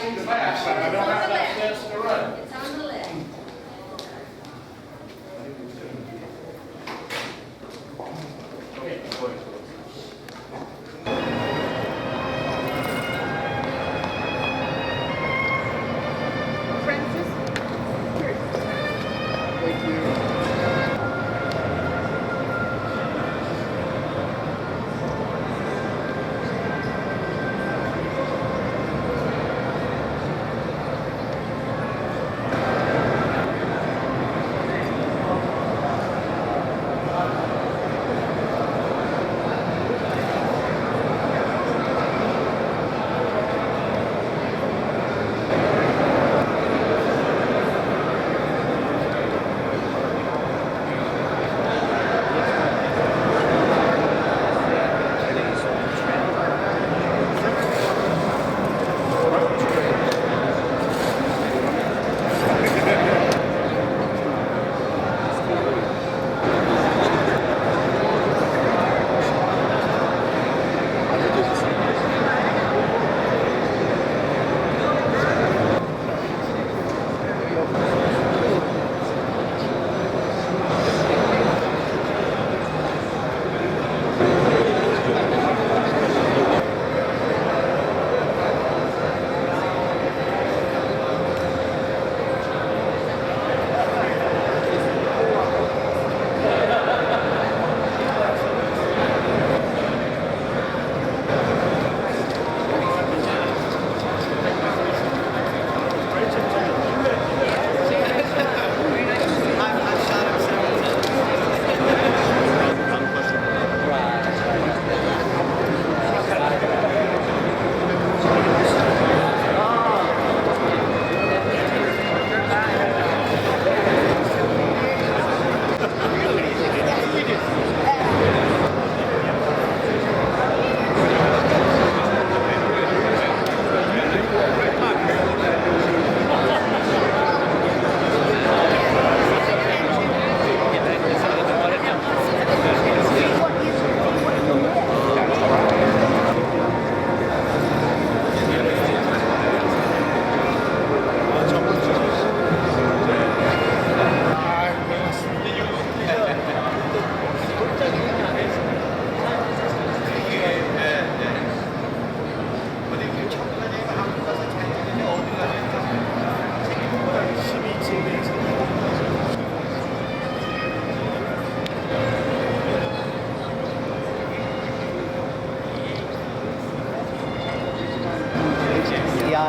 see the map, but I don't have enough sense to run it. It's on the left.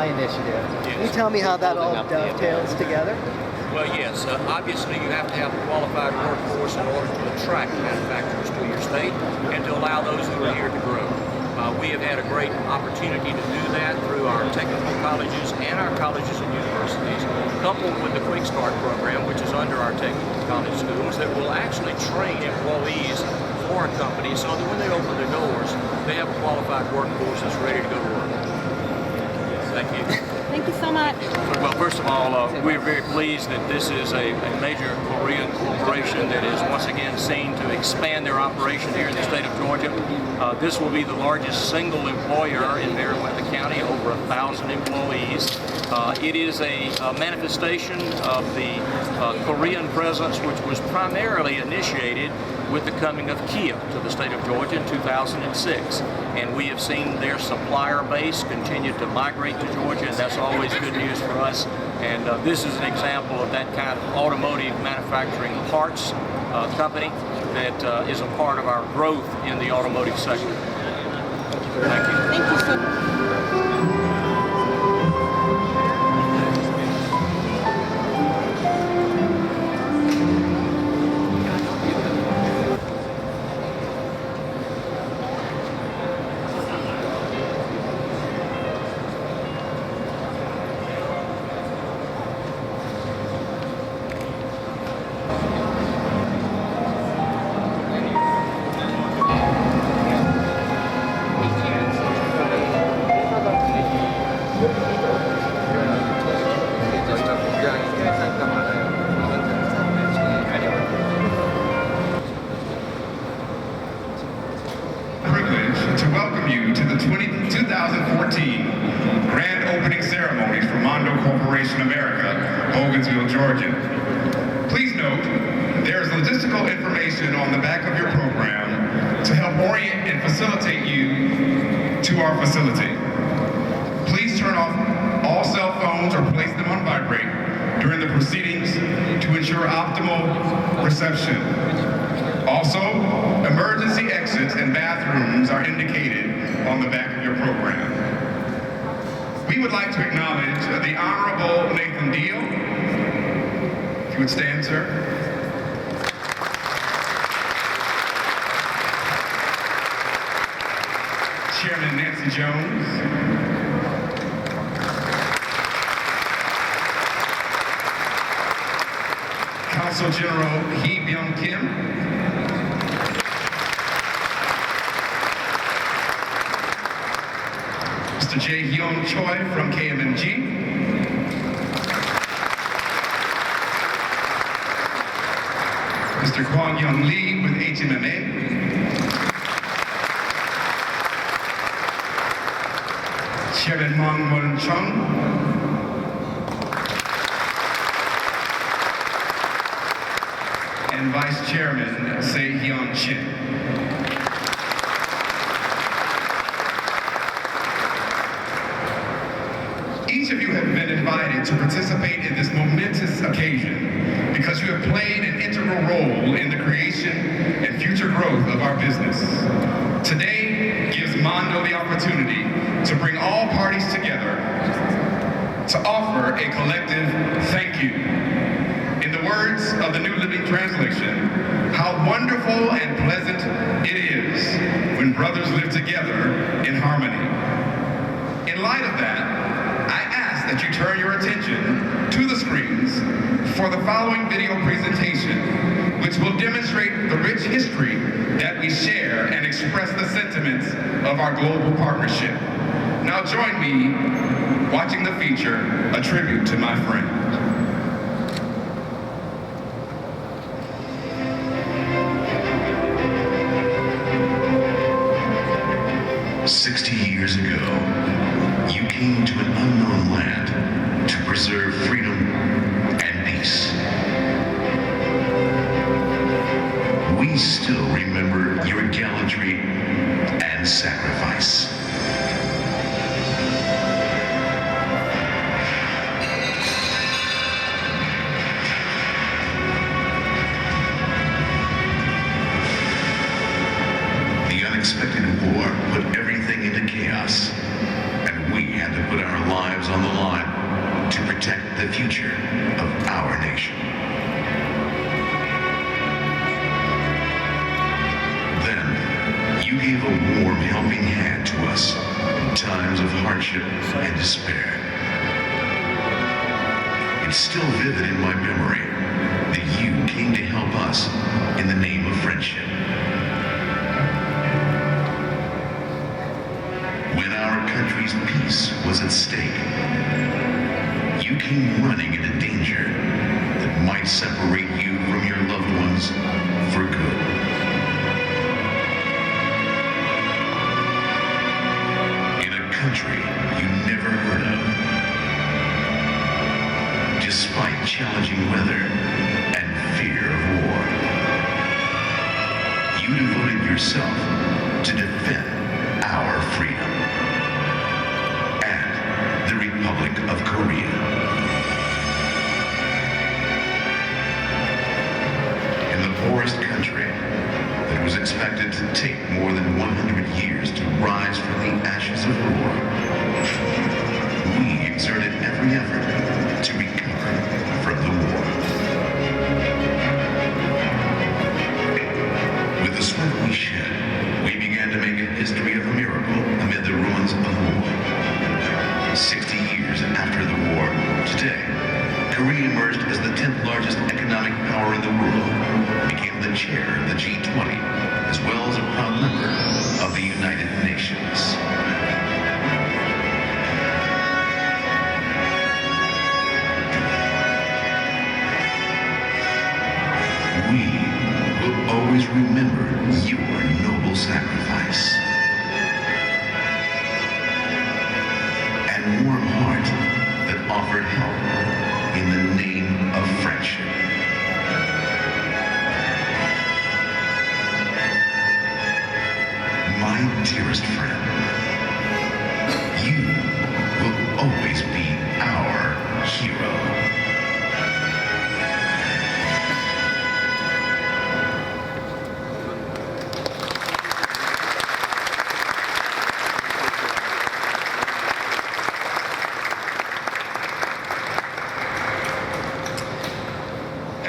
Initiative. Can you tell me how that all dovetails together? Well, yes. Obviously, you have to have a qualified workforce in order to attract manufacturers to your state and to allow those who are here to grow. We have had a great opportunity to do that through our technical colleges and our colleges and universities, coupled with the Quick Start program, which is under our technical college schools, that will actually train employees for a company so that when they open their doors, they have a qualified workforce that's ready to go to work. Thank you. Thank you so much. Well, first of all, we're very pleased that this is a major Korean corporation that is once again seen to expand their operation here in the state of Georgia. This will be the largest single employer in Marietta County, over 1,000 employees. It is a manifestation of the Korean presence, which was primarily initiated with the coming of Kia to the state of Georgia in 2006. And we have seen their supplier base continue to migrate to Georgia, and that's always good news for us. And this is an example of that kind of automotive manufacturing parts company that is a part of our growth in the automotive sector. Thank you. Thank you so much. To welcome you to the 2014 grand opening ceremony America, Hogan'sville, Georgia. Please note, there is logistical information on the back of your program to help orient and facilitate you to our facility. Please turn off all cell phones or place them on vibrate during the proceedings to ensure optimal reception. Also, emergency exits and bathrooms are indicated on the back of your program. We would like to acknowledge the Honorable Nathan Deal. If you would stand, sir. Chairman Nancy Jones. Council General Hee Byung Kim. Mr. Jae Hyun Choi from KMMG. Mr. Kwang Young Lee with HMMA. Chairman Mang Won Chung. And Vice Chairman Se Hyun Chin. Each of you have been invited to participate in this momentous occasion because you have played an integral role in the creation and future growth of our business. Today gives Mondo the opportunity to bring all parties together to offer a collective thank you. In the words of the New Living Translation, how wonderful and pleasant it is when brothers live together in harmony. In light of that, I ask that you turn your attention to the screens for the following video presentation, which will demonstrate the rich history that we share and express the sentiments of our global partnership. Now join me watching the feature, A Tribute to My Friend. 60 years ago, you came to an unknown land to preserve freedom and peace. We still remember your gallantry and sacrifice. The unexpected war put everything into chaos, and we had to put our lives on the line to protect the future of our nation. Then, you gave a warm helping hand to us in times of hardship and despair. It's still vivid in my memory that you came to help us in the name of friendship. When our country's peace was at stake, you came running into danger that might separate you from your loved ones for good. In a country you never heard of, despite challenging weather and fear of war, you devoted yourself to defend our freedom. Republic of Korea. In the poorest country that was expected to take more than 100 years to rise from the ashes of war, we exerted every effort to recover from the war. With the sweat we shed, we began to make a history of a miracle amid the ruins of war. 60 years after the war, today, Korea emerged as the 10th largest economic power in the world, became the chair of the G20, as well as a proud member of the United Nations. We will always remember your noble sacrifice. Warm heart that offered help in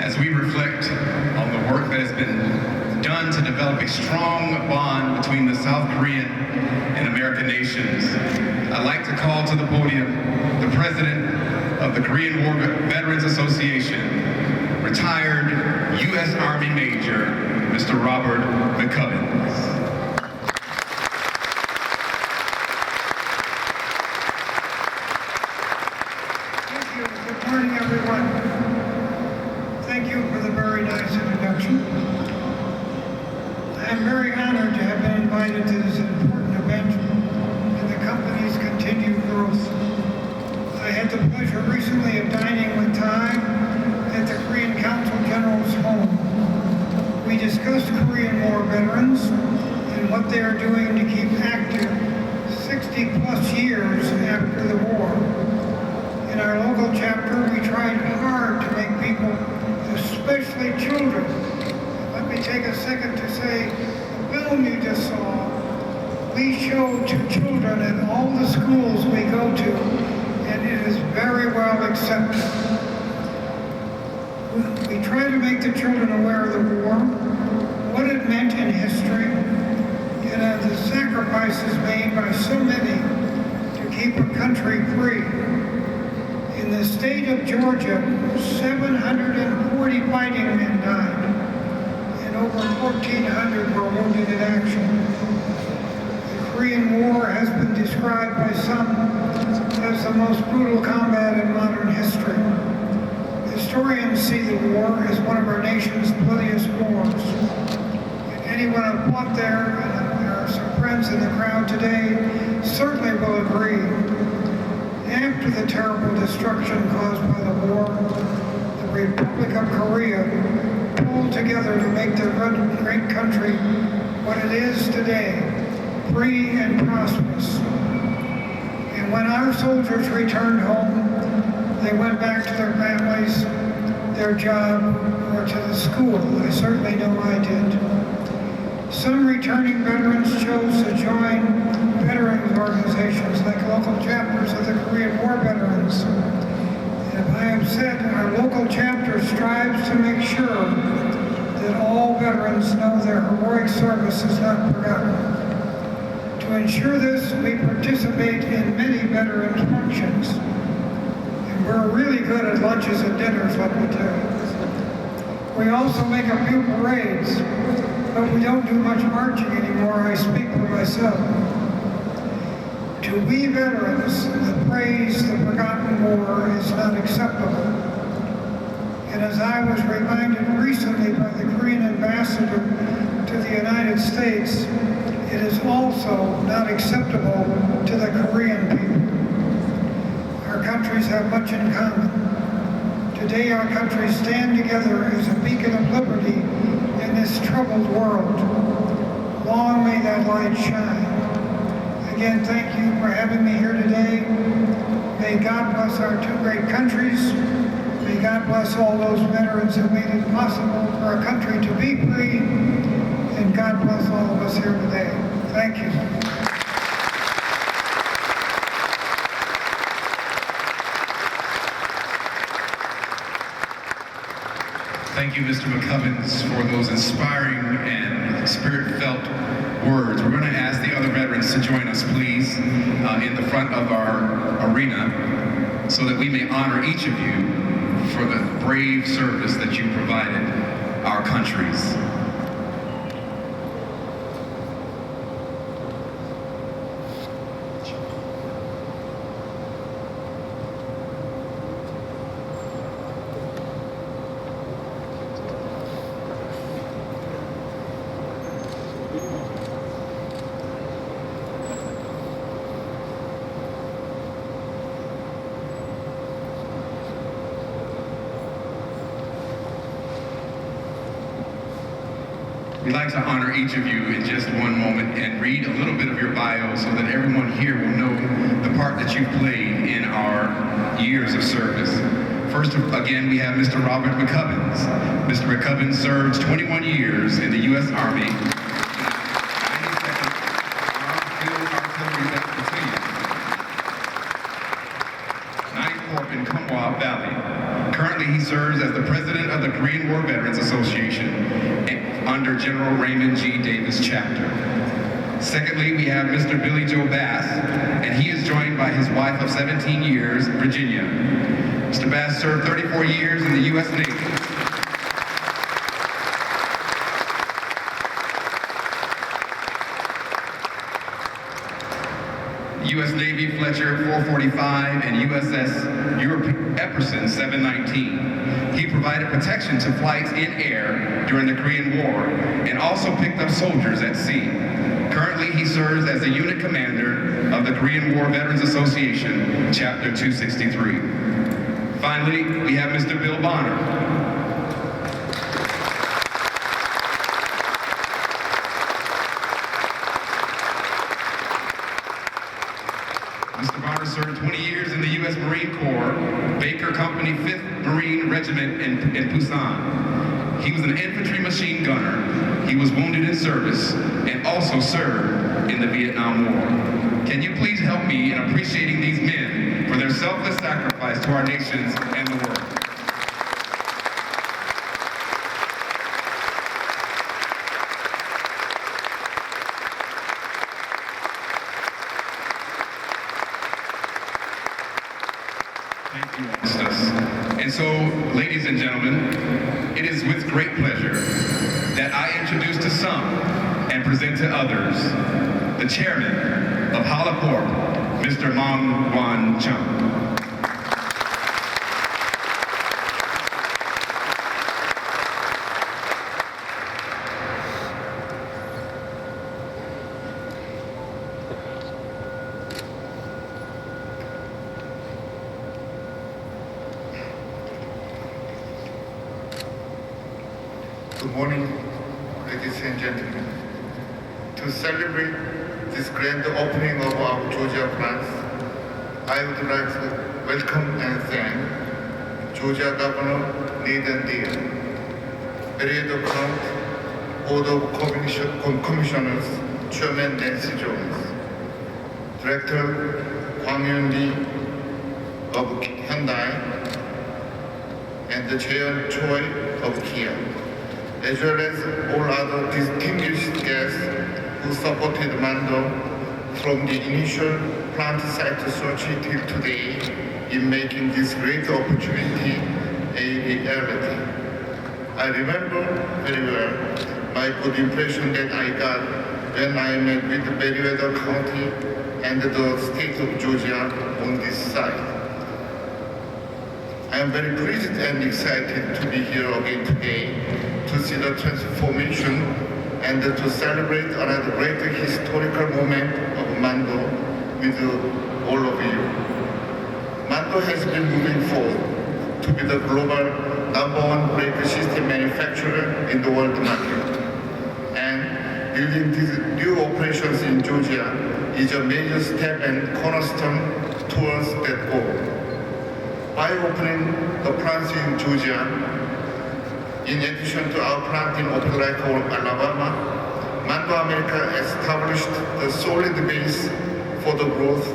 as we reflect on the work that has been done to develop a strong bond between the South Korean and American nations, I'd like to call to the podium the President of the Korean War Veterans Association, retired U.S. Army Major, Mr. Robert McCubbins. Thank you. Good morning, everyone. Thank you for the very nice introduction. I am very honored to have been invited to this important event and the company's continued growth. I had the pleasure recently of dining with Ty at the Korean Council General's home. We discussed Korean War veterans and what they are doing to keep active 60 plus years after the war. In our local chapter, we tried hard to make people, especially children. Let me take a second to say, the film you just saw, we showed to children at all the schools we go to, and it is very well accepted. We try to make the children aware of the war, what it meant in history, and of the sacrifices made by so many to keep a country free. In the state of Georgia, 740 fighting men died, and over 1,400 were wounded in action. The Korean War has been described by some as the most brutal combat in modern history. Historians see the war as one of our nation's bloodiest wars. And anyone who fought there, and there are some friends in the crowd today, certainly will agree. After the terrible destruction caused by the war, the Republic of Korea pulled together to make their great country what it is today, free and prosperous. And when our soldiers returned home, they went back to their families, their job, or to the school. I certainly know I did. Some returning veterans chose to join veterans organizations like local chapters of the Korean War veterans. And as I have said, our local chapter strives to make sure that all veterans know their heroic service is not forgotten. To ensure this, we participate in many veterans functions. And we're really good at lunches and dinners, let me tell you. We also make a few parades, but we don't do much marching anymore. I speak for myself. To we veterans, the praise, the forgotten war is not acceptable. And as I was reminded recently by the Korean ambassador to the United States, it is also not acceptable to the Korean people. Our countries have much in common. Today our countries stand together as a beacon of liberty in this troubled world. Long may that light shine. Again, thank you for having me here today. May God bless our two great countries. May God bless all those veterans who made it possible for our country to be free. And God bless all of us here today. Thank you. Thank you, Mr. McCubbins, for those inspiring and spirit-felt words. We're going to ask the other veterans to join us, please, in the front of our arena, so that we may honor each of you for the brave service that you provided our countries. We'd like to honor each of you in just one moment and read a little bit of your bio so that everyone here will know the part that you've played in our years of service. First, again, we have Mr. Robert McCubbins. Mr. McCubbins served 21 years in the U.S. Army, 92nd Field Artillery Battalion, 9th Corps in Kumwa Valley. Currently, he serves as the president of the Korean War Veterans Association under General Raymond G. Davis Chapter. Secondly, we have Mr. Billy Joe Bass, and he is joined by his wife of 17 years, Virginia. Mr. Bass served 34 years in the U.S. Navy. U.S. Navy Fletcher 445 and USS Epperson 719. He provided protection to flights in air during the Korean War and also picked up soldiers at sea. Currently, he serves as the unit commander of the Korean War Veterans Association, Chapter 263. Finally, we have Mr. Bill Bonner. Mr. Bonner served 20 years in the U.S. Marine Corps, Baker Company 5th Marine Regiment in Busan. He was an infantry machine gunner. He was wounded in service and also served in the Vietnam War. Can you please help me in appreciating these men for their selfless sacrifice to our nations and the world? Thank you, Mr. And so, ladies and gentlemen, it is with great pleasure that I introduce to some and present to others the chairman of Hala Corp, Mr. Mang Wan Chung. Good morning, ladies and gentlemen. To celebrate this grand opening of our Georgia plant, I would like to welcome and thank Georgia Governor Nathan Deal, Area Count, Board of Commissioners, Chairman Nancy Jones, Director Kwang Yun Lee of Hyundai, and the Jaeyeon Choi of Kia, as well as all other distinguished guests who supported Mando from the initial plant site search till today in making this great opportunity a reality. I remember very well my good impression that I got when I met with Meriwether County and the state of Georgia on this site. I am very pleased and excited to be here again today to see the transformation and to celebrate another great historical moment of Mando with all of you. Mando has been moving forward to be the global #1 brake system manufacturer in the world market. And building these new operations in Georgia is a major step and cornerstone towards that goal. By opening the plants in Georgia, in addition to our plant in Opelika, Alabama, Mando America established the solid base for the growth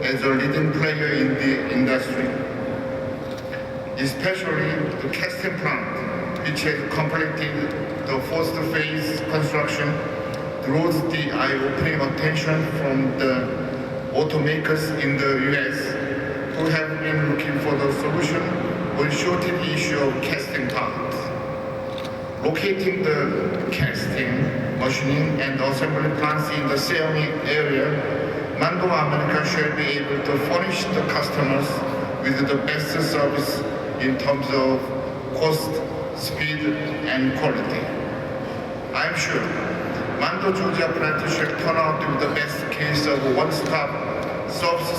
as a leading player in the industry. Especially the casting plant, which has completed the first phase construction, draws the eye-opening attention from the automakers in the US who have been looking for the solution on shortage issue of casting parts. Locating the casting, machining, and assembly plants in the same area, Mando America shall be able to furnish the customers with the best service in terms of cost, speed, and quality. I'm sure Mando Georgia plant shall turn out to be the best case of one-stop service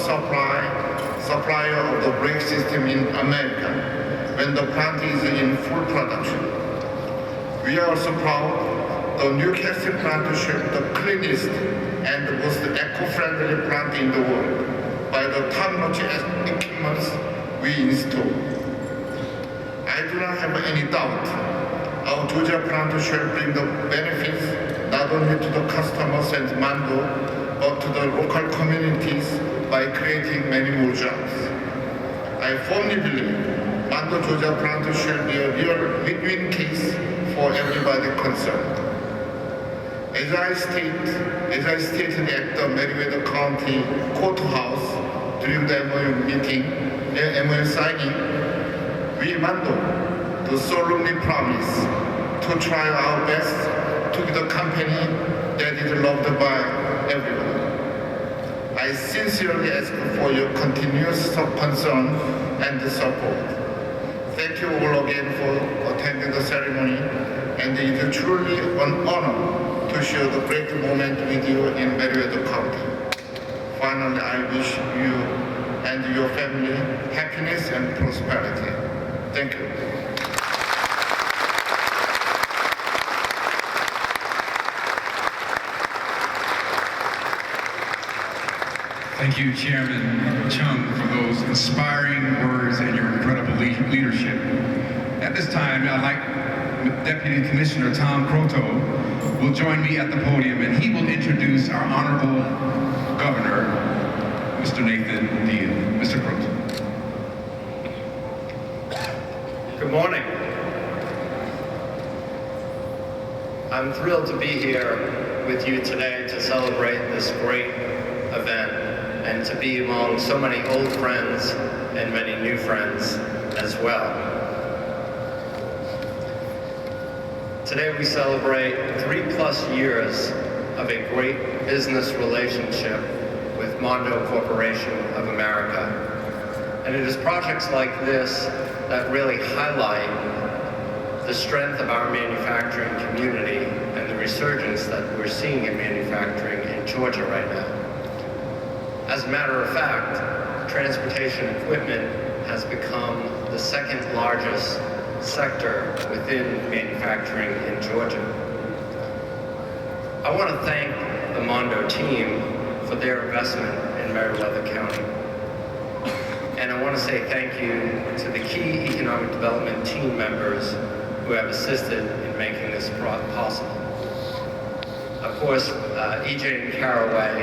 supplier of the brake system in America when the plant is in full production. We are also proud the new casting plant shall be the cleanest and the most eco-friendly plant in the world by the top-notch equipment we install. I do not have any doubt our Georgia plant shall bring the benefits not only to the customers and Mando, but to the local communities by creating many more jobs. I firmly believe Mando, Georgia plant should be a real win-win case for everybody concerned. As I stated at the Meriwether County Courthouse during the MOU signing, we Mando do solemnly promise to try our best to be the company that is loved by everyone. I sincerely ask for your continuous concern and support. Thank you all again for attending the ceremony, and it is truly an honor to share the great moment with you in Meriwether County. Finally, I wish you and your family happiness and prosperity. Thank you. Thank you, Chairman Chung, for those inspiring words and your incredible leadership. At this time, I'd like Deputy Commissioner Tom Croteau will join me at the podium, and he will introduce our Honorable Governor, Mr. Nathan Deal. Mr. Croteau. Good morning. I'm thrilled to be here with you today to celebrate this great event and to be among so many old friends and many new friends as well. Today we celebrate 3+ years of a great business relationship with Mondo Corporation of America. And it is projects like this that really highlight the strength of our manufacturing community and the resurgence that we're seeing in manufacturing in Georgia right now. As a matter of fact, transportation equipment has become the second largest sector within manufacturing in Georgia. I want to thank the Mondo team for their investment in Meriwether County. And I want to say thank you to the key economic development team members who have assisted in making this possible. Of course, EJ and Caraway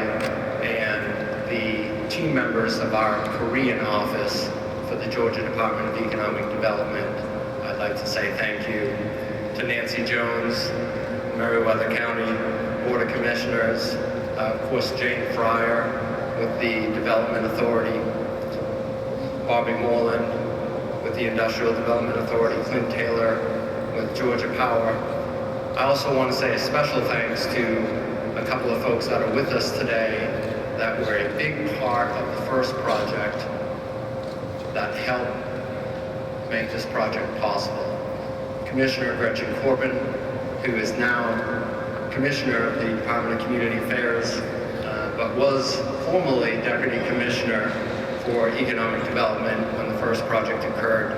and the team members of our Korean office for the Georgia Department of Economic Development. I'd like to say thank you to Nancy Jones, Meriwether County Board of Commissioners, of course Jane Fryer with the Development Authority, Bobby Moreland with the Industrial Development Authority, Clint Taylor with Georgia Power. I also want to say a special thanks to a couple of folks that are with us today that were a big part of the first project that helped make this project possible. Commissioner Gretchen Corbin, who is now Commissioner of the Department of Community Affairs, but was formerly Deputy Commissioner for Economic Development when the first project occurred,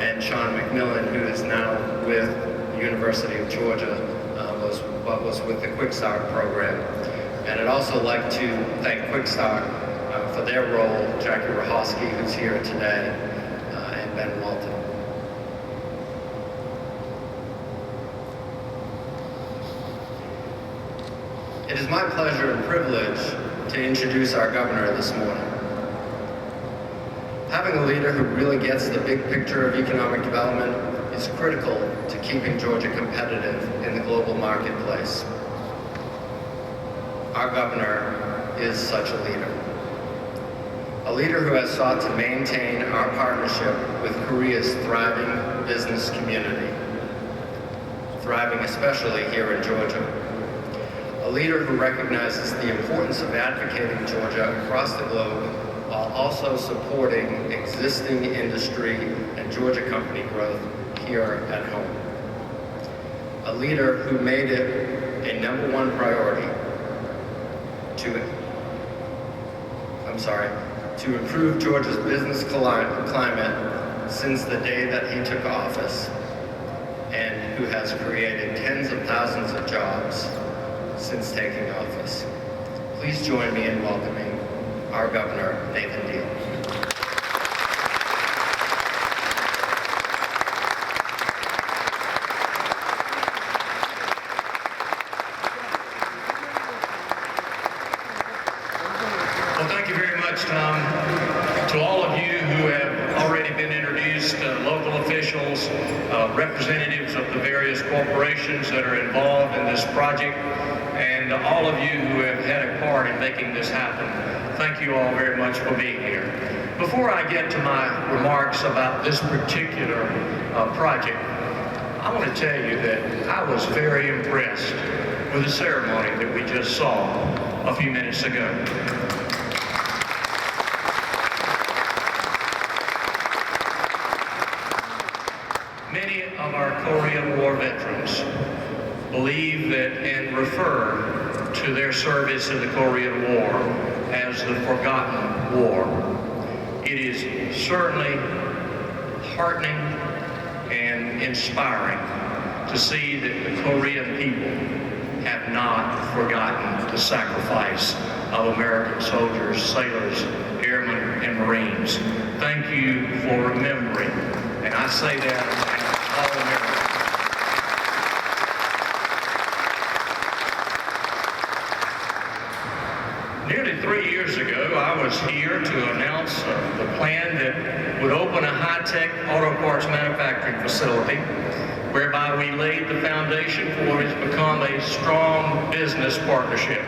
and Sean McMillan, who is now with the University of Georgia, was with the Quick Start program. And I'd also like to thank Quick Start for their role, Jackie Rahosky, who's here today, and Ben Walton. It is my pleasure and privilege to introduce our governor this morning. Having a leader who really gets the big picture of economic development is critical to keeping Georgia competitive in the global marketplace. Our governor is such a leader who has sought to maintain our partnership with Korea's thriving business community, thriving especially here in Georgia. A leader who recognizes the importance of advocating Georgia across the globe while also supporting existing industry and Georgia company growth here at home. A leader who made it a #1 priority to improve Georgia's business climate since the day that he took office, and who has created tens of thousands of jobs since taking office. Please join me in welcoming our Governor, Nathan Deal. Well, thank you very much, Tom. To all of you who have already been introduced locally, representatives of the various corporations that are involved in this project, and all of you who have had a part in making this happen. Thank you all very much for being here. Before I get to my remarks about this particular project, I want to tell you that I was very impressed with the ceremony that we just saw a few minutes ago. Many of our Korean War veterans believe that and refer to their service in the Korean War as the forgotten war. It is certainly heartening and inspiring to see that the Korean people have not forgotten the sacrifice of American soldiers, sailors, airmen, and Marines. Thank you for remembering, and I say that as all Americans. Nearly 3 years ago, I was here to announce the plan that would open a high-tech auto parts manufacturing facility, whereby we laid the foundation for what has become a strong business partnership.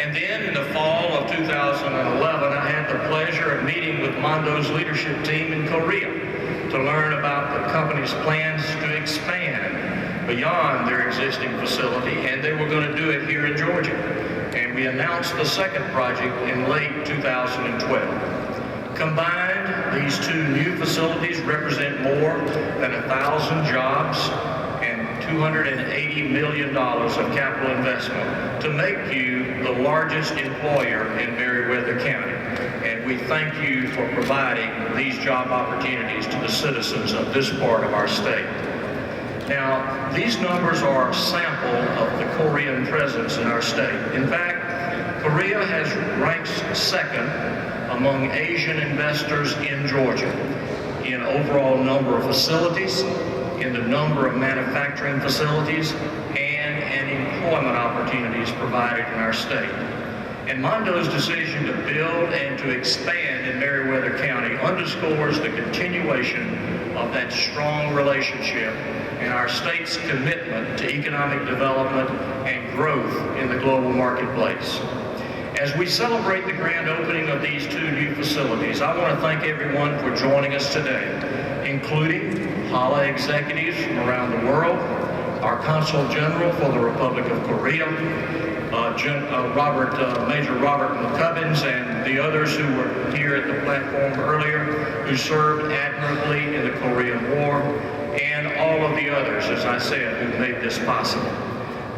And then in the fall of 2011, I had the pleasure of meeting with Mondo's leadership team in Korea to learn about the company's plans to expand beyond their existing facility, and they were going to do it here in Georgia. And we announced the second project in late 2012. Combined, these two new facilities represent more than 1,000 jobs and $280 million of capital investment to make you the largest employer in Meriwether County. And we thank you for providing these job opportunities to the citizens of this part of our state. Now, these numbers are a sample of the Korean presence in our state. In fact, Korea has ranked second among Asian investors in Georgia in overall number of facilities, in the number of manufacturing facilities, and in employment opportunities provided in our state. And Mondo's decision to build and to expand in Meriwether County underscores the continuation of that strong relationship and our state's commitment to economic development and growth in the global marketplace. As we celebrate the grand opening of these two new facilities, I want to thank everyone for joining us today, including HALA executives from around the world, our Consul General for the Republic of Korea, Major Robert McCubbins, and the others who were here at the platform earlier, who served admirably in the Korean War, and all of the others, as I said, who made this possible.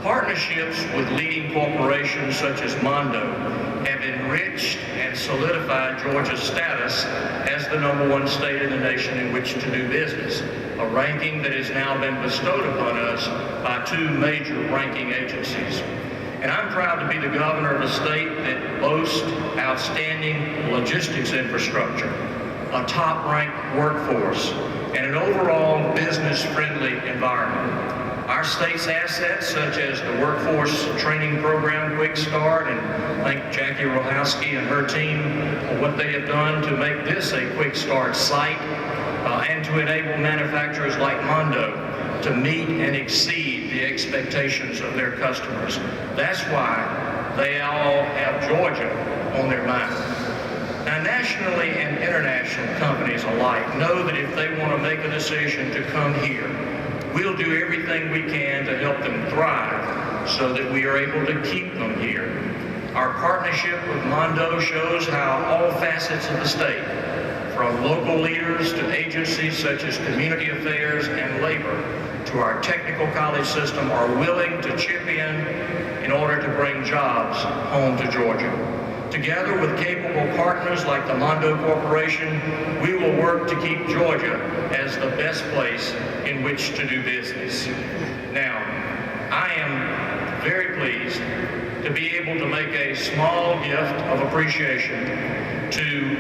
Partnerships with leading corporations such as Mondo have enriched and solidified Georgia's status as the #1 state in the nation in which to do business, a ranking that has now been bestowed upon us by two major ranking agencies. And I'm proud to be the governor of a state that boasts outstanding logistics infrastructure, a top-ranked workforce, and an overall business-friendly environment. Our state's assets, such as the workforce training program Quick Start, and thank Jackie Rohowski and her team for what they have done to make this a Quick Start site, and to enable manufacturers like Mondo to meet and exceed the expectations of their customers. That's why they all have Georgia on their mind. Now, nationally and international companies alike know that if they want to make a decision to come here, we'll do everything we can to help them thrive so that we are able to keep them here. Our partnership with Mondo shows how all facets of the state, from local leaders to agencies such as community affairs and labor, to our technical college system, are willing to chip in order to bring jobs home to Georgia. Together with capable partners like the Mondo Corporation, we will work to keep Georgia as the best place in which to do business. Now, I am very pleased to be able to make a small gift of appreciation to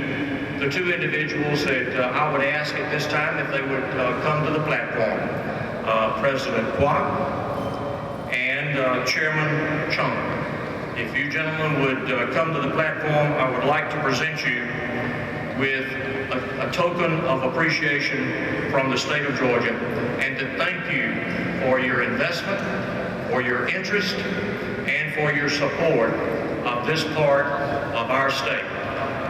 the two individuals that I would ask at this time if they would come to the platform. President Kwok and Chairman Chung. If you gentlemen would come to the platform, I would like to present you with a token of appreciation from the state of Georgia and to thank you for your investment, for your interest, and for your support of this part of our state.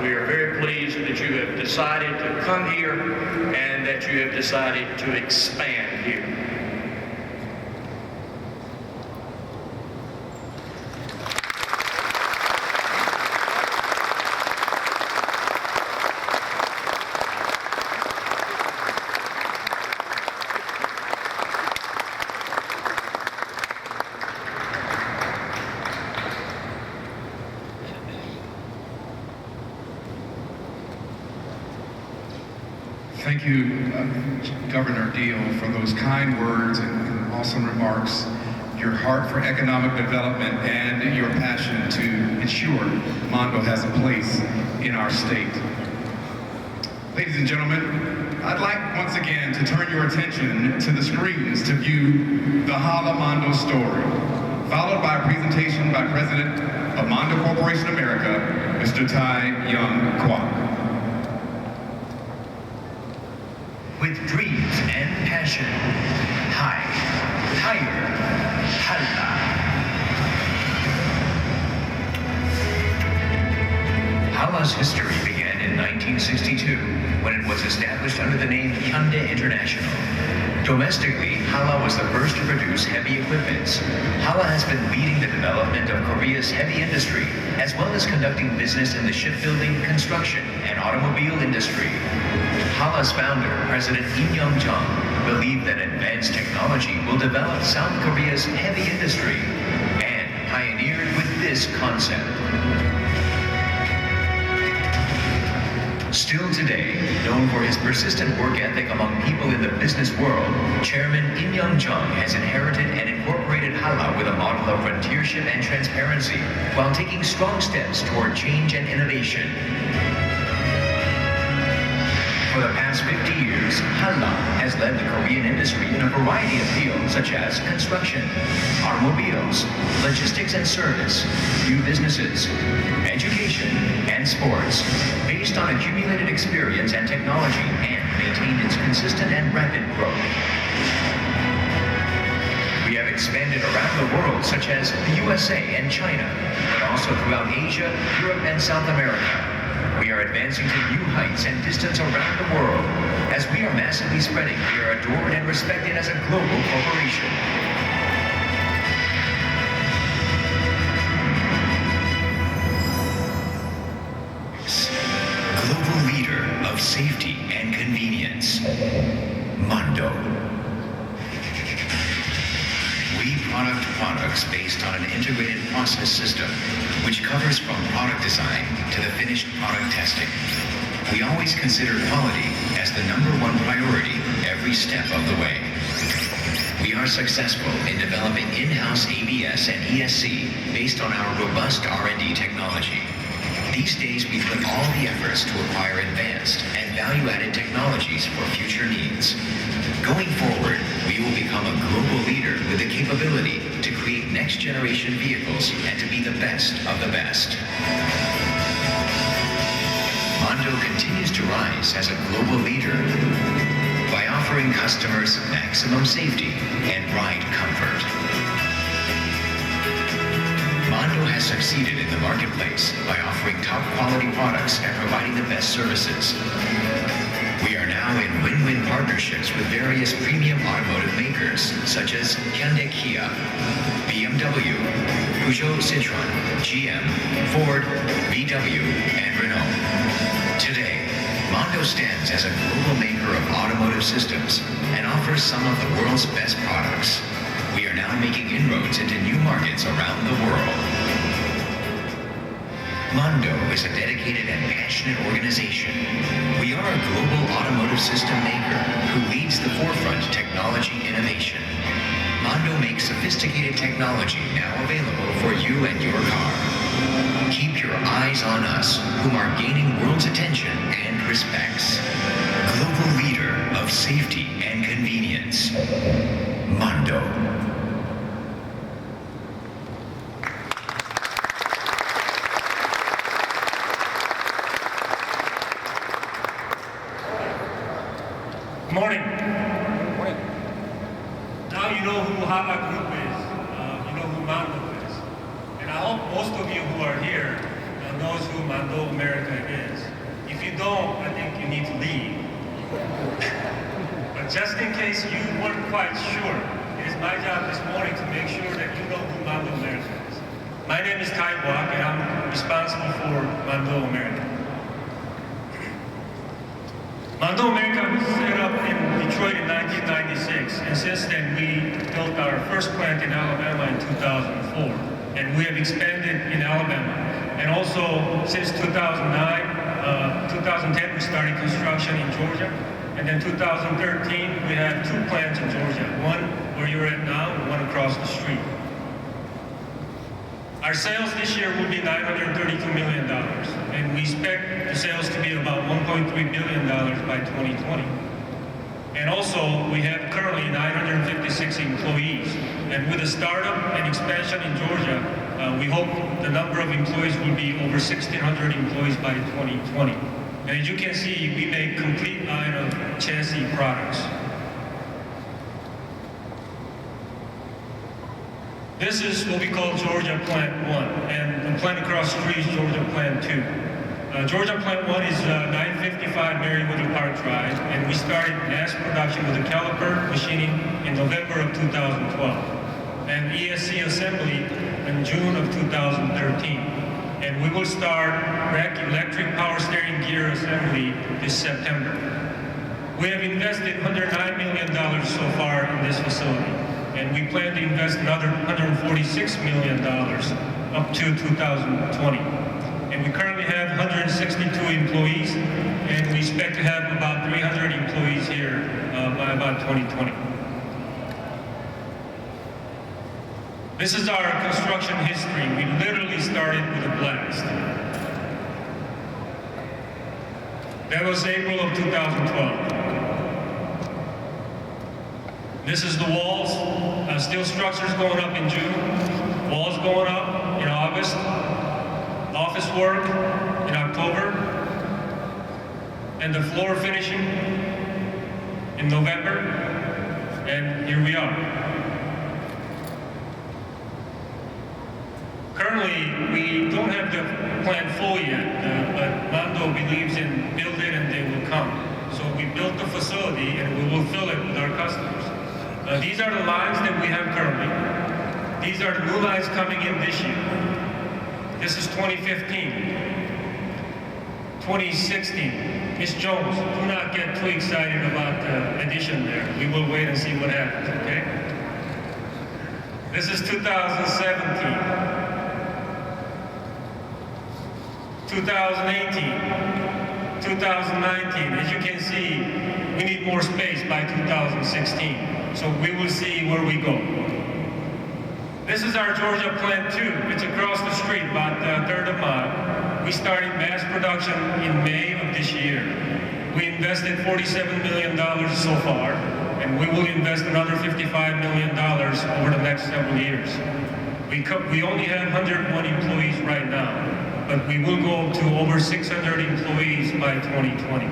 We are very pleased that you have decided to come here and that you have decided to expand here. Thank you, Governor Deal, for those kind words and awesome remarks, your heart for economic development, and your passion to ensure Mondo has a place in our state. Ladies and gentlemen, I'd like once again to turn your attention to the screens to view the Hala Mondo story, followed by a presentation by President of Mondo Corporation America, Mr. Tai Young Kwok. With dreams and passion, higher, Hala. Hala's history began in 1962 when it was established under the name Hyundai International. Domestically, Hala was the first to produce heavy equipment. Hala has been leading the development of Korea's heavy industry, as well as conducting business in the shipbuilding, construction, and automobile industry. Hala's founder, President Im Young-jung, believed that advanced technology will develop South Korea's heavy industry and pioneered with this concept. Still today, known for his persistent work ethic among people in the business world, Chairman Im Young-jung has inherited and incorporated Hala with a model of frontiership and transparency, while taking strong steps toward change and innovation. For the past 50 years, Hala has led the Korean industry in a variety of fields such as construction, automobiles, logistics and service, new businesses, education, and sports, based on accumulated experience and technology, and maintained its consistent and rapid growth. We have expanded around the world, such as the USA and China, but also throughout Asia, Europe, and South America. We are advancing to new heights and distance around the world. As we are massively spreading, we are adored and respected as a global corporation. Global leader of safety and convenience, Mondo. We product products based on an integrated process system, which covers from product design to the finished product testing. We always consider quality as the #1 priority every step of the way. We are successful in developing in-house ABS and ESC based on our robust R&D technology. These days, we put all the efforts to acquire advanced and value-added technologies for future needs. Going forward, we will become a global leader with the capability to create next-generation vehicles and to be the best of the best. Mondo continues to rise as a global leader by offering customers maximum safety and ride comfort. Mondo has succeeded in the marketplace by offering top quality products and providing the best services. We are now in win-win partnerships with various premium automotive makers such as Hyundai Kia, BMW, Peugeot Citroën, GM, Ford, VW, and Renault. Today, Mondo stands as a global maker of automotive systems and offers some of the world's best products. We are now making inroads into new markets around the world. Mondo is a dedicated and passionate organization. We are a global automotive system maker who leads the forefront technology innovation. Mondo makes sophisticated technology now available for you and your car. Keep your eyes on us, whom are gaining world's attention and respects. Global leader of safety and convenience, Mondo. know who Hanla그룹 is. You know who Mando is. And I hope most of you who are here knows who Mando America is. If you don't, I think you need to leave. But just in case you weren't quite sure, it is my job this morning to make sure that you know who Mando America is. My name is Tai Guak, and I'm responsible for Mando America. Mando America was set up in Detroit in 1996, and since then we built our first plant in Alabama in 2004, and we have expanded in Alabama. And also, since 2010 we started construction in Georgia, and then 2013 we had 2 plants in Georgia, one where you're at now and one across the street. Our sales this year will be $932 million, and we expect the sales to be about $1.3 billion by 2020. And also, we have currently 956 employees, and with the startup and expansion in Georgia, we hope the number of employees will be over 1,600 employees by 2020. And as you can see, we make complete line of chassis products. This is what we call Georgia Plant 1, and the plant across the street is Georgia Plant 2. Georgia Plant 1 is 955 Merriweather Park Drive, and we started mass production with the caliper machining in November of 2012, and ESC assembly in June of 2013. And we will start electric power steering gear assembly this September. We have invested $109 million so far in this facility, and we plan to invest another $146 million up to 2020. And we currently have 162 employees, and we expect to have about 300 employees here by about 2020. This is our construction history. We literally started with a blast. That was April of 2012. This is the walls, steel structures going up in June, walls going up in August, office work in October, and the floor finishing in November, and here we are. Currently, we don't have the plant full yet, but Mando believes in build it and they will come. So we built the facility and we will fill it with our customers. These are the lines that we have currently. These are the new lines coming in this year. This is 2015. 2016. Ms. Jones, do not get too excited about the addition there. We will wait and see what happens, okay? This is 2017. 2018. 2019. As you can see, we need more space by 2016. So we will see where we go. This is our Georgia Plant 2. It's across the street, about a third of a mile. We started mass production in May of this year. We invested $47 million so far, and we will invest another $55 million over the next several years. We only have 101 employees right now, but we will go to over 600 employees by 2020.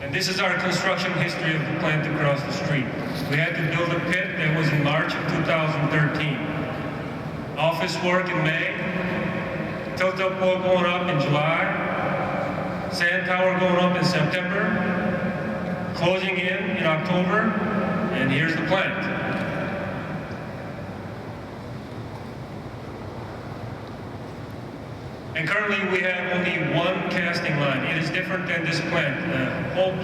And this is our construction history of the plant across the street. We had to build a pit that was in March of 2013. Office work in May, tilt-up pole going up in July, sand tower going up in September, closing in October, and here's the plant. And currently we have only one casting line. It is different than this plant. The whole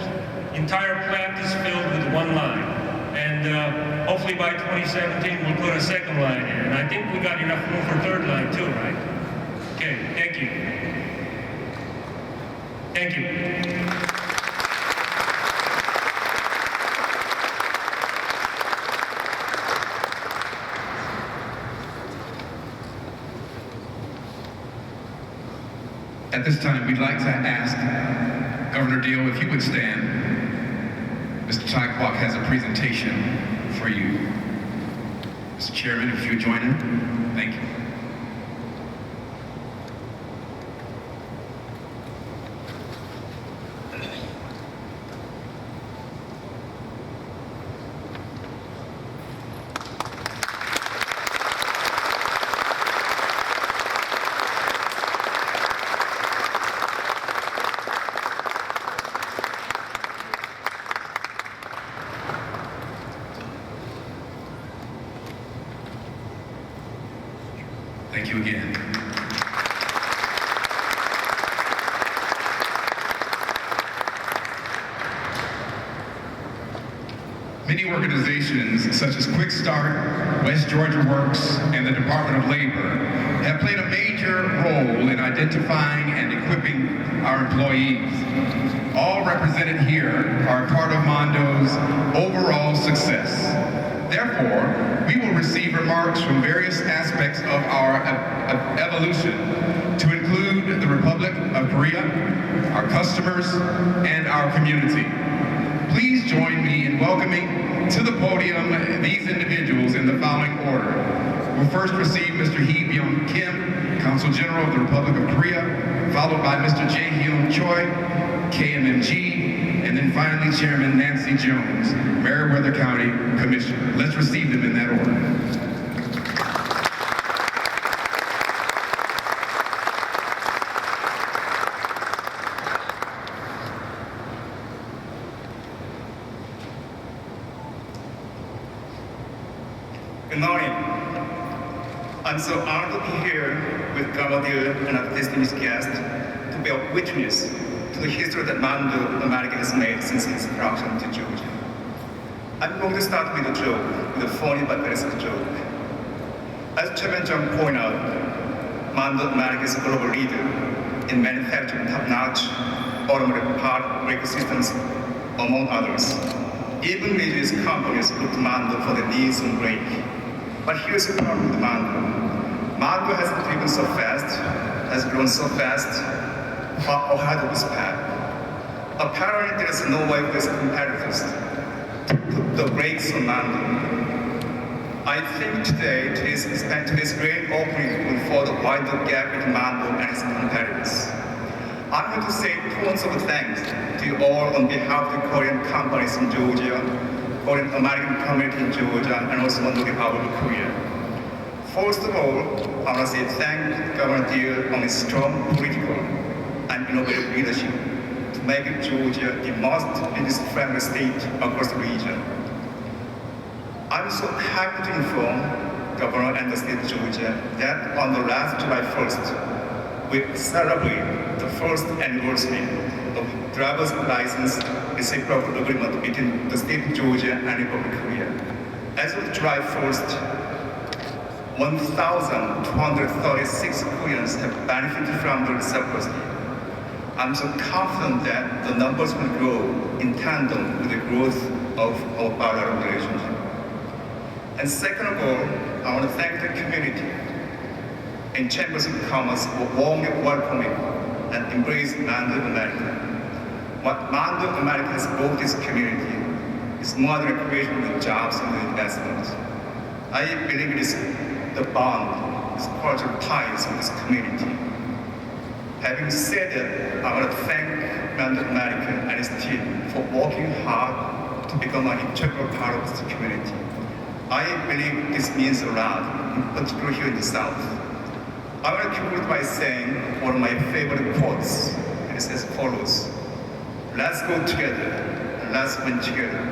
entire plant is filled with one line. And hopefully by 2017 we'll put a second line in. And I think we got enough room for third line too, right? Okay, thank you. Thank you. At this time, we'd like to ask Governor Deal if you would stand. Mr. Tai Kwok has a presentation for you. Mr. Chairman, if you would join him. Thank you. Thank you again. Many organizations, such as Quick Start, West Georgia Works, and the Department of Labor, have played a major role in identifying and equipping our employees. All represented here are part of Mondo's overall success. Therefore, we will receive remarks from various aspects of our evolution, to include the Republic of Korea, our customers, and our community. Please join me in welcoming to the podium these individuals in the following order. We'll first receive Mr. Hee Byung Kim, Consul General of the Republic of Korea, followed by Mr. Jae Hyun Choi, KMMG, and then finally Chairman Nancy Jones, Meriwether County Commissioner. Let's receive them in that order. Good morning. I'm so honored to be here with Governor and our distinguished guests to bear witness to the history that Mando America has made since its introduction to Georgia. I'm going to start with a joke, with a funny but very simple joke. As Chairman Jung pointed out, Mando America is a global leader in manufacturing top-notch automotive part brake systems, among others. Even major companies look to Mando for the needs on brake. But here's the problem with Mando. Mando has driven so fast, has grown so fast, far ahead of its path. Apparently, there is no way for its competitors to put the brakes on Mando. I think today's great opening will fall the wider gap between Mando and its competitors. I'm going to say tons of thanks to you all on behalf of the Korean companies in Georgia, Korean American community in Georgia, and also on behalf of Korea. First of all, I want to say thank Governor Deal on his strong political and innovative leadership to make Georgia the most business-friendly state across the region. I'm so happy to inform Governor and the state of Georgia that on the last July 1st, we celebrate the first anniversary of driver's license reciprocal agreement between the state of Georgia and Republic of Korea. As of July 1st, 1,236 Koreans have benefited from the reciprocity. I'm so confident that the numbers will grow in tandem with the growth of our bilateral relationship. And second of all, I want to thank the community and Chambers of Commerce for warmly welcoming and embracing Mando America. What Mando America has brought this community is more than a creation of jobs and investments. I believe it is the bond, this cultural ties of this community. Having said that, I want to thank Mando America and its team for working hard to become an integral part of this community. I believe this means a lot, in particular here in the South. I want to conclude by saying one of my favorite quotes, and it says as follows: let's go together, and let's win together.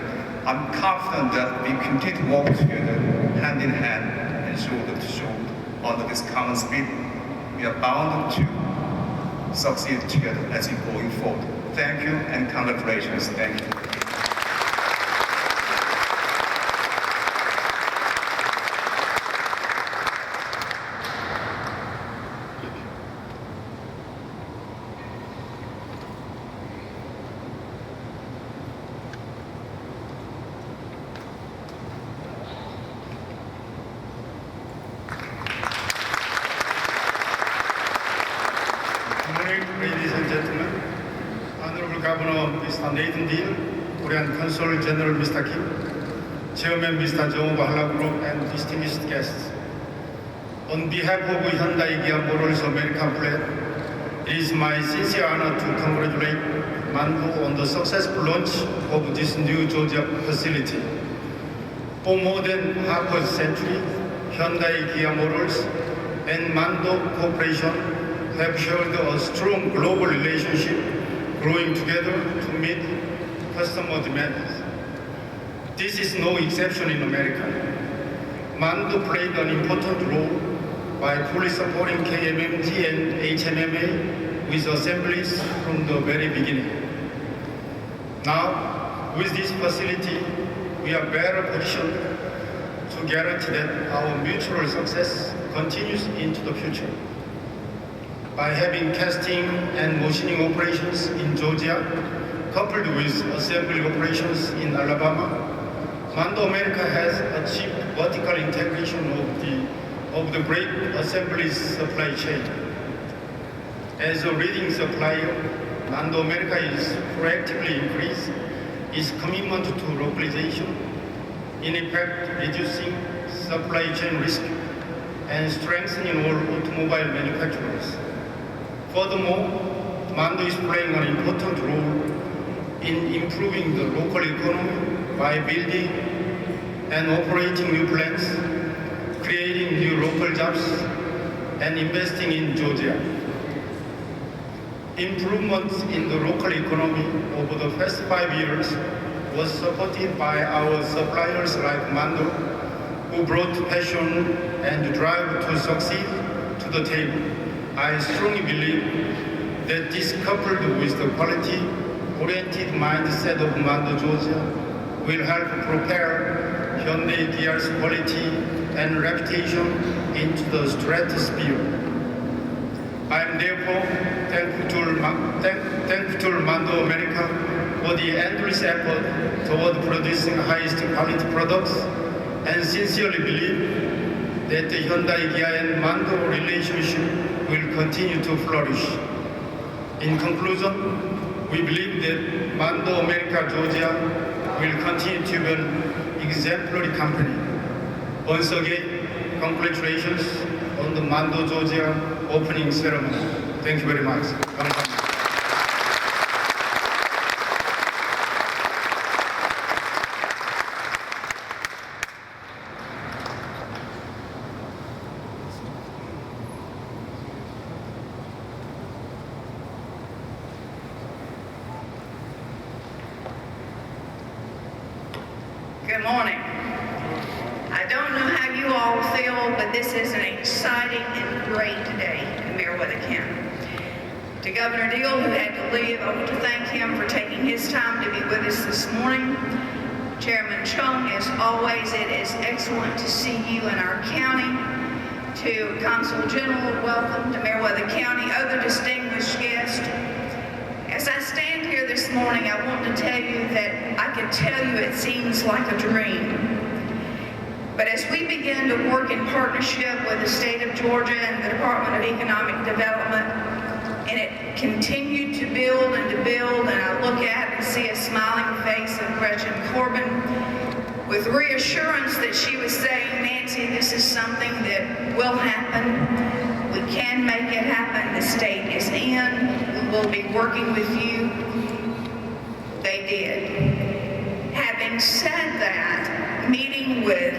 I'm confident that we continue to work together, hand in hand, and shoulder to shoulder, under this common spirit. We are bound to succeed together as we go forward. Thank you, and congratulations. Thank you. Ladies and gentlemen, Honorable Governor Mr. Nathan Deal, Korean Consul General Mr. Kim, Chairman Mr. Jung of Hanla그룹, and distinguished guests. On behalf of Hyundai Motors American plant, it is my sincere honor to congratulate Mando on the successful launch of this new Georgia facility. For more than half a century, Hyundai Motors and Mando Corporation have shared a strong global relationship, growing together to meet customer demands. This is no exception in America. Mando played an important role by fully supporting KMMG and HMMA with assemblies from the very beginning. Now, with this facility, we are better positioned to guarantee that our mutual success continues into the future. By having casting and machining operations in Georgia, coupled with assembly operations in Alabama, Mando America has achieved vertical integration of the brake assemblies supply chain. As a leading supplier, Mando America is proactively increasing its commitment to localization, in effect reducing supply chain risk and strengthening all automobile manufacturers. Furthermore, Mando is playing an important role in improving the local economy by building and operating new plants, creating new local jobs, and investing in Georgia. Improvements in the local economy over the past 5 years was supported by our suppliers like Mando, who brought passion and drive to succeed to the table. I strongly believe that this, coupled with the quality-oriented mindset of Mando, Georgia, will help propel Hyundai-Gia's quality and reputation into the stratosphere. I am therefore thankful to Mando America for the endless effort toward producing highest quality products, and sincerely believe that the Hyundai-Gia and Mando relationship will continue to flourish. In conclusion, we believe that Mando America Georgia will continue to be an exemplary company. Once again, congratulations on the Mando Georgia opening ceremony. Thank you very much. Good morning. I don't know how you all feel, but this is an exciting and great day in Meriwether County. To Governor Deal, who had to leave, I want to thank him for taking his time to be with us this morning. Chairman Chung, as always, it is excellent to see you in our county. To Consul General, welcome to Meriwether County. Other distinguished guests, as I stand here this morning, I want to tell you that I can tell you it seems like a dream. But as we begin to work in partnership with the state of Georgia and the Department of Economic Development, and it continued to build, and I look at and see a smiling face of Gretchen Corbin with reassurance that she was saying, Nancy, this is something that will happen. We can make it happen. The state is in. We will be working with you. They did. Having said that, meeting with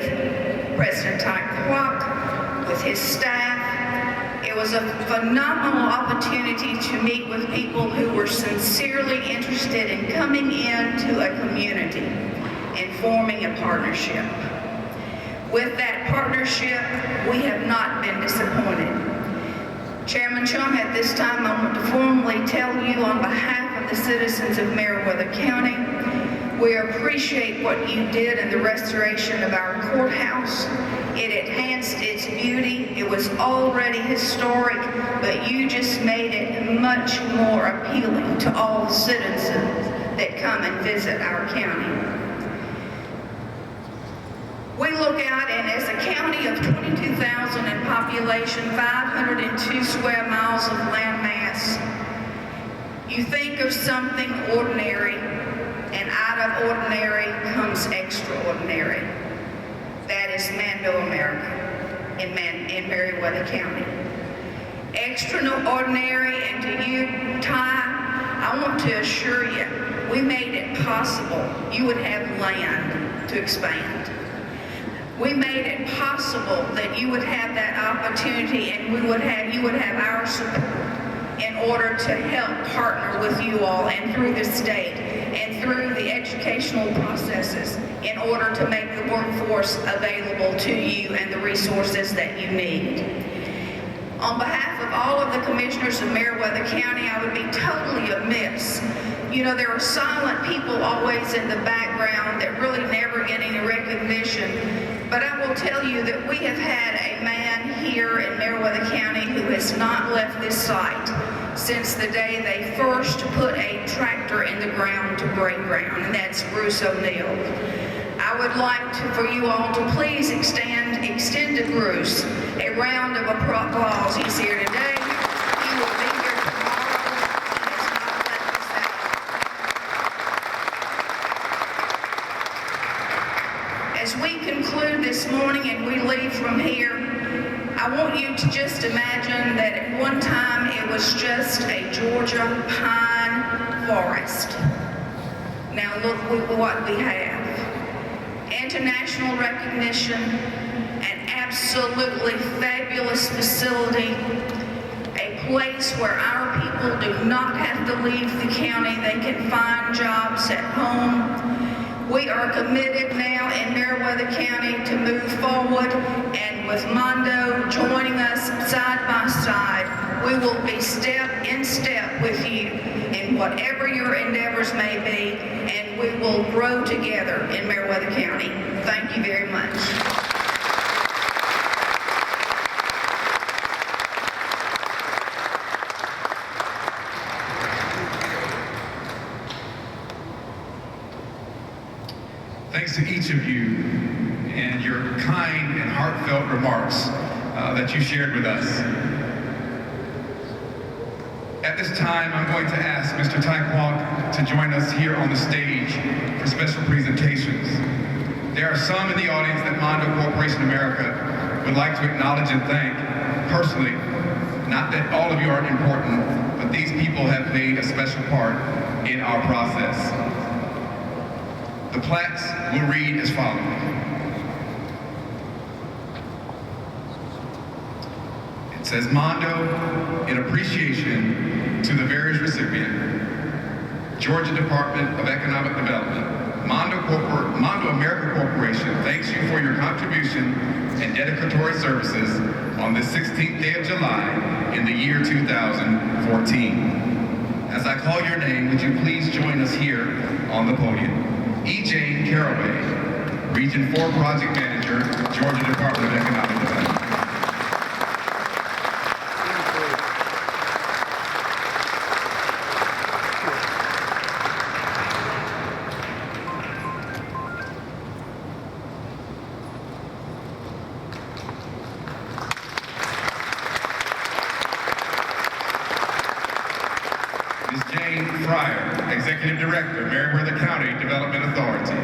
President Ty Kwok, with his staff, it was a phenomenal opportunity to meet with people who were sincerely interested in coming into a community and forming a partnership. With that partnership, we have not been disappointed. Chairman Chung, at this time, I want to formally tell you on behalf of the citizens of Meriwether County, we appreciate what you did in the restoration of our courthouse. It enhanced its beauty. It was already historic, but you just made it much more appealing to all citizens that come and visit our county. We look out, and as a county of 22,000 in population, 502 square miles of land mass, you think of something ordinary, and out of ordinary comes extraordinary. That is Mando America in Meriwether County. Extraordinary, and to you, Ty, I want to assure you, we made it possible you would have land to expand. We made it possible that you would have that opportunity, and you would have our support in order to help partner with you all and through the state and through the educational processes in order to make the workforce available to you and the resources that you need. On behalf of all of the commissioners of Meriwether County, I would be totally amiss. You know, there are silent people always in the background that really never get any recognition. But I will tell you that we have had a man here in Meriwether County who has not left this site since the day they first put a tractor in the ground to break ground, and that's Bruce O'Neill. I would like for you all to please extend to Bruce a round of applause. He's here today. He will be here tomorrow. He has not left us out. As we conclude this morning and we leave from here, I want you to just imagine that at one time it was just a Georgia pine forest. Now look what we have. International recognition, an absolutely fabulous facility, a place where our people do not have to leave the county. They can find jobs at home. We are committed now in Meriwether County to move forward, and with Mondo joining us side by side, we will be step in step with you in whatever your endeavors may be, and we will grow together in Meriwether County. Thank you very much. Thanks to each of you and your kind and heartfelt remarks that you shared with us. At this time, I'm going to ask Mr. Taekwok to join us here on the stage for special presentations. There are some in the audience that Mondo Corporation America would like to acknowledge and thank personally. Not that all of you aren't important, but these people have played a special part in our process. The plaques will read as follows. It says, Mondo, in appreciation to the various recipients, Georgia Department of Economic Development, Mondo America Corporation thanks you for your contribution and dedicatory services on the 16th day of July in the year 2014. As I call your name, would you please join us here on the podium? E. Jane Caraway, Region 4 Project Manager, Georgia Department of Economic Development. Ms. Jane Fryer, Executive Director, Meriwether County Development Authority.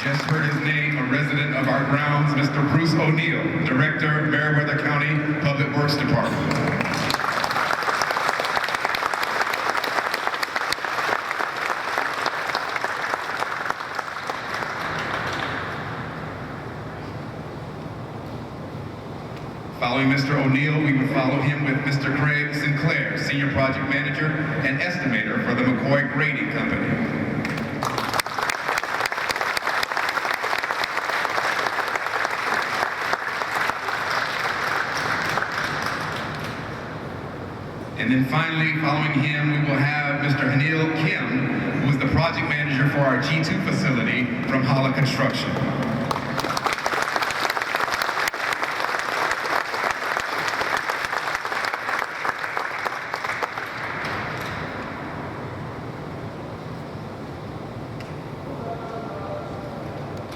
Just heard his name, a resident of our grounds, Mr. Bruce O'Neill, Director, Meriwether County Public Works Department. Following Mr. O'Neill, we would follow him with Mr. Craig Sinclair, Senior Project Manager and Estimator for the McCoy Grading Company. And then finally, following him, we will have Mr. Hanil Kim, who is the project manager for our G2 facility from Holla Construction.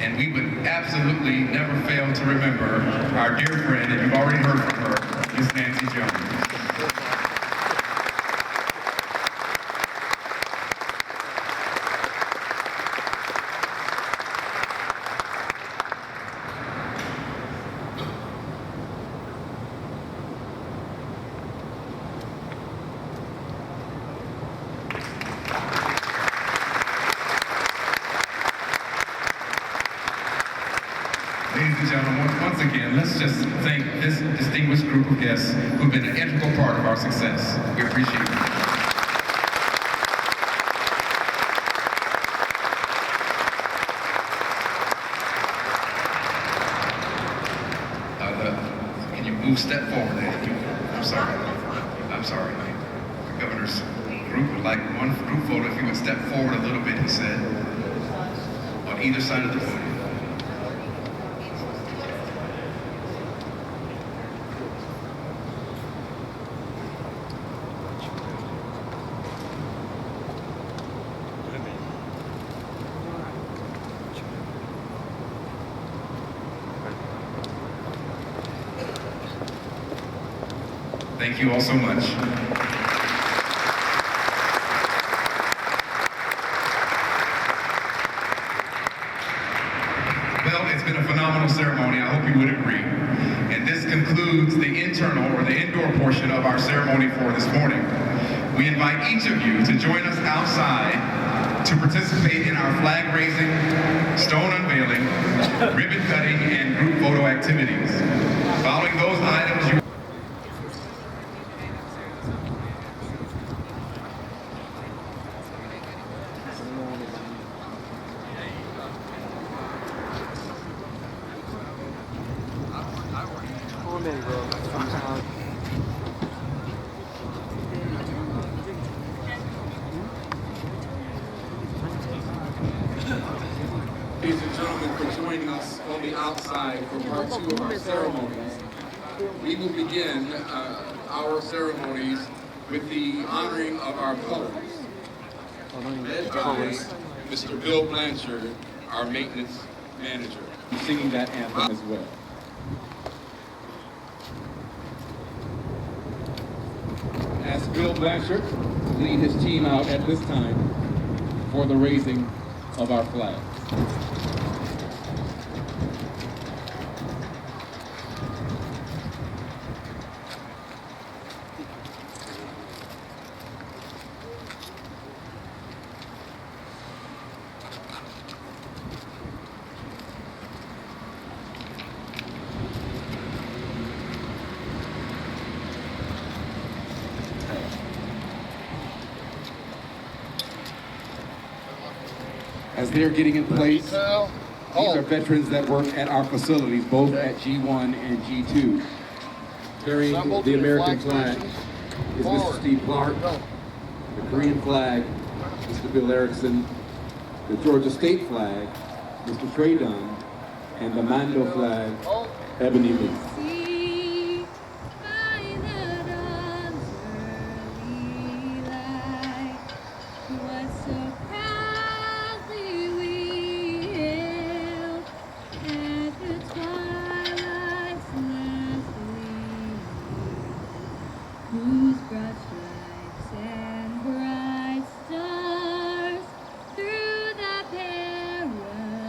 And we would absolutely never fail to remember our dear friend, and you've already heard from her, Ms. Nancy Jones. once again, let's just thank this distinguished group of guests who've been an integral part of our success. We appreciate it. Can you move step forward there? I'm sorry. I'm sorry. The governor's group would like one group photo. If you would step forward a little bit, he said, on either side of the podium. Thank you all so much. Well, it's been a phenomenal ceremony, I hope you would agree. And this concludes the internal or the indoor portion of our ceremony for this morning. We invite each of you to join us outside to participate in our flag raising, stone unveiling, ribbon cutting, and group photo activities. Following those items, you Ladies and gentlemen, for joining us on the outside for part 2 of our ceremonies. We will begin our ceremonies with the honoring of our colors, led by Mr. Bill Blanchard, our maintenance manager, singing that anthem as well. Ask Bill Blanchard to lead his team out at this time for the raising of our flag. As they're getting in place, these are veterans that work at our facilities, both at G1 and G2. Carrying the American flag is Mr. Steve Clark, the Korean flag, Mr. Bill Erickson, the Georgia State flag, Mr. Trey Dunn, and the Mando flag, Ebony Lee. Whose broad stripes and bright stars through the perilous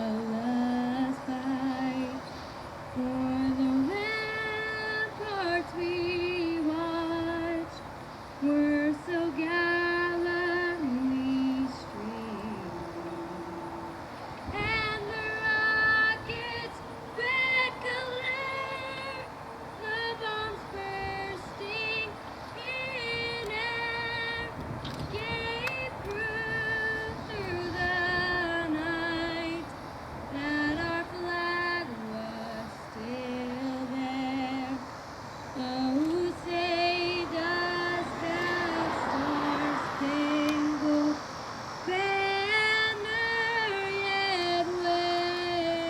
fight, for the ramparts we watched were so gallantly streamed, and the rockets' red glare, the bombs bursting in air, gave proof through the night that our flag was still there. Oh, say does that star-spangled banner yet wave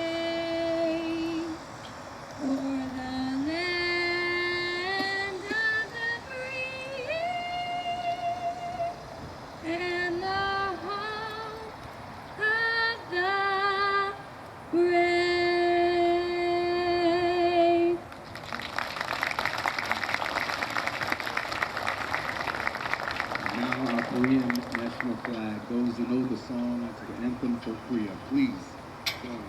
o'er the land of the free and the home of the brave. Now our Korean national flag. Those who know the song to the anthem for Korea, please join.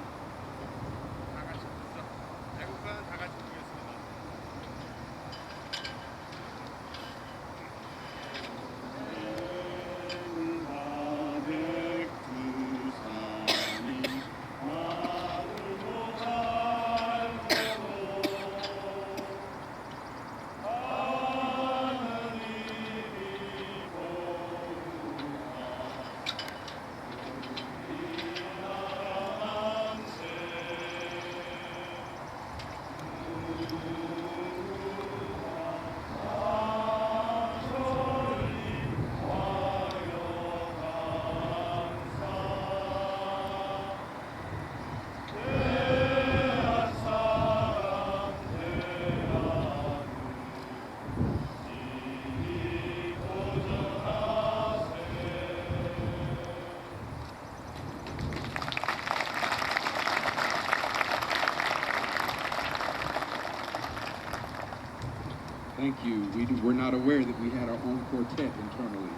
Thank you. We're not aware that we had our own quartet internally.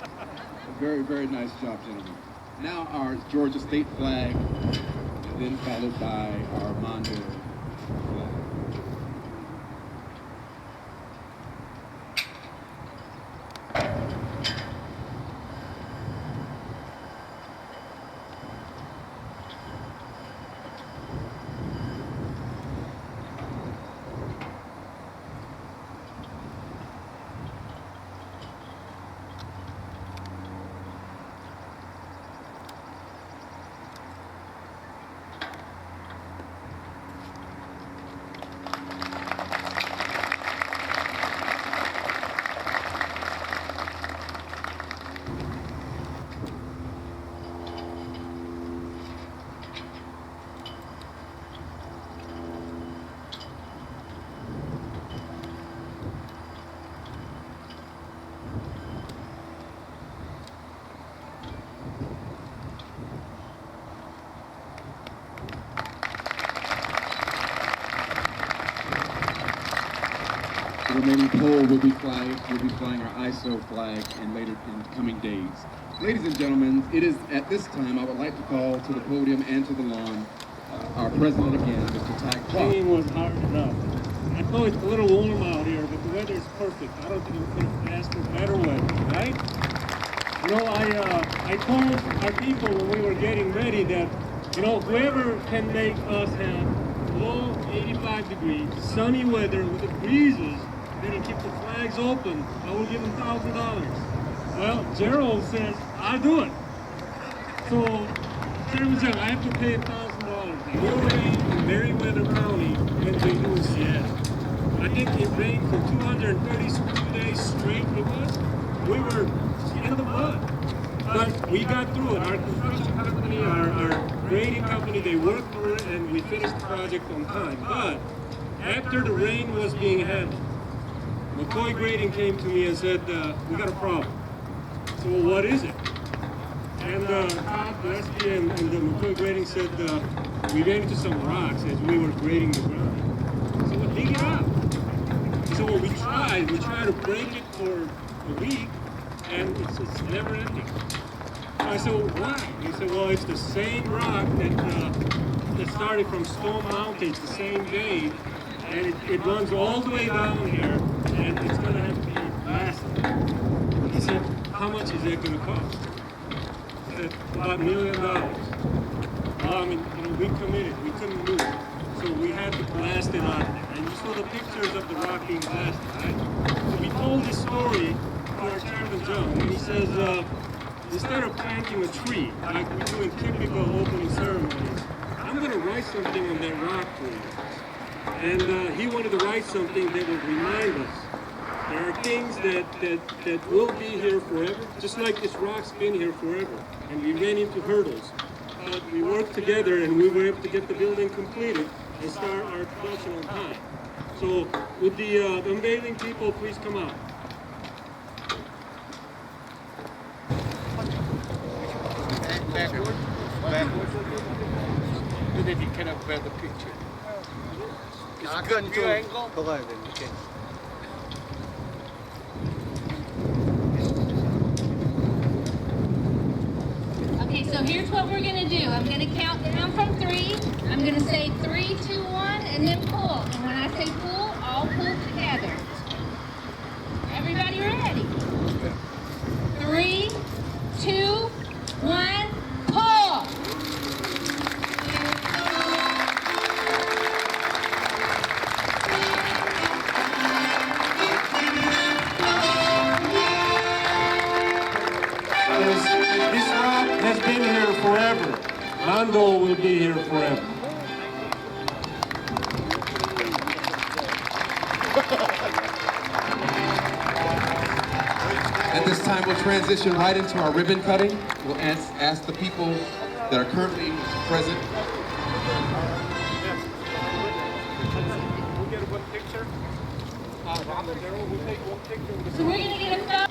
Very, very nice job, gentlemen. Now our Georgia state flag, and then followed by our Mondo flag. The remaining pole will be flying our ISO flag in coming days. Ladies and gentlemen, it is at this time I would like to call to the podium and to the lawn our president again, Mr. Ty Clark. Singing was hard enough. I know it's a little warm out here, but the weather is perfect. I don't think we could have asked for better weather, right? You know, I told our people when we were getting ready that, you know, whoever can make us have low 85 degrees, sunny weather with the breezes, they can keep the flags open, I will give them $1,000. Well, Gerald says, I'll do it. So, Chairman Jung, I have to pay $1,000. We're in Meriwether County in St. Louis, Seattle. I think it rained for 232 days straight with us. We were in the mud. But we got through it. Our construction company, our grading company, they worked through it and we finished the project on time. But after the rain was being handled, McCoy Grading came to me and said, we got a problem. So what is it? And Todd Gillespie and the McCoy Grading said, we ran into some rocks as we were grading the ground. So we'll dig it up. So we tried to break it for a week, and it's never ending. I said, well, why? He said, well, it's the same rock that started from Stone Mountain the same day, and it runs all the way down here, and it's going to have to be blasted. He said, how much is that going to cost? I said, about $1 million. Well, I mean, you know, we committed. We couldn't move. So we had to blast it out of there. And you saw the pictures of the rock being blasted, right? So we told this story to our Chairman Jung, and he says, instead of planting a tree, like we do in typical opening ceremonies, I'm going to write something on that rock for you. And he wanted to write something that would remind us. There are things that will be here forever, just like this rock's been here forever. And we ran into hurdles. But we worked together and we were able to get the building completed and start our production on time. So would the unveiling people please come out? Backward. But if you cannot grab the picture. 약간 좀 더 가야 돼. 이렇게. Okay, so here's what we're gonna do. I'm gonna count down from 3. I'm gonna say 3, 2, 1, and then pull. And when I say pull, all pull together. Everybody ready? 3, 2, 1, pull! This rock has been here forever. Mondo will be here forever. At this time, we'll transition right into our ribbon cutting. We'll ask the people that are currently present. We'll get one picture. We'll take one picture. So we're gonna get a photo.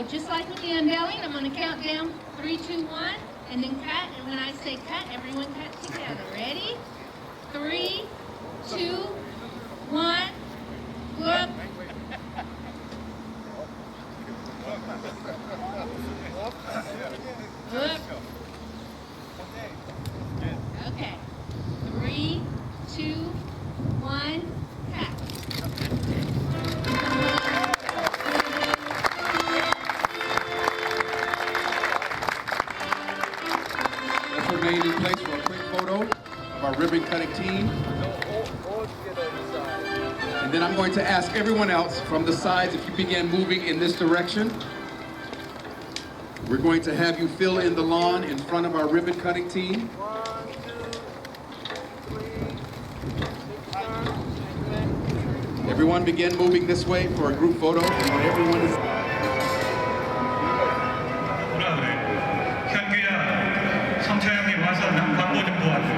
just like with the unveiling, I'm going to count down 3, 2, 1, and then cut. And when I say cut, everyone cut together. Ready? 3, 2, 1. Whoop. Whoop. Okay. 3, 2, 1, cut. Let's remain in place for a quick photo of our ribbon cutting team. And then I'm going to ask everyone else from the sides if you begin moving in this direction. We're going to have you fill in the lawn in front of our ribbon cutting team. Everyone begin moving this way for a group photo. And when everyone is... 현규야, 성철형님 와서 광고 좀 도와줘.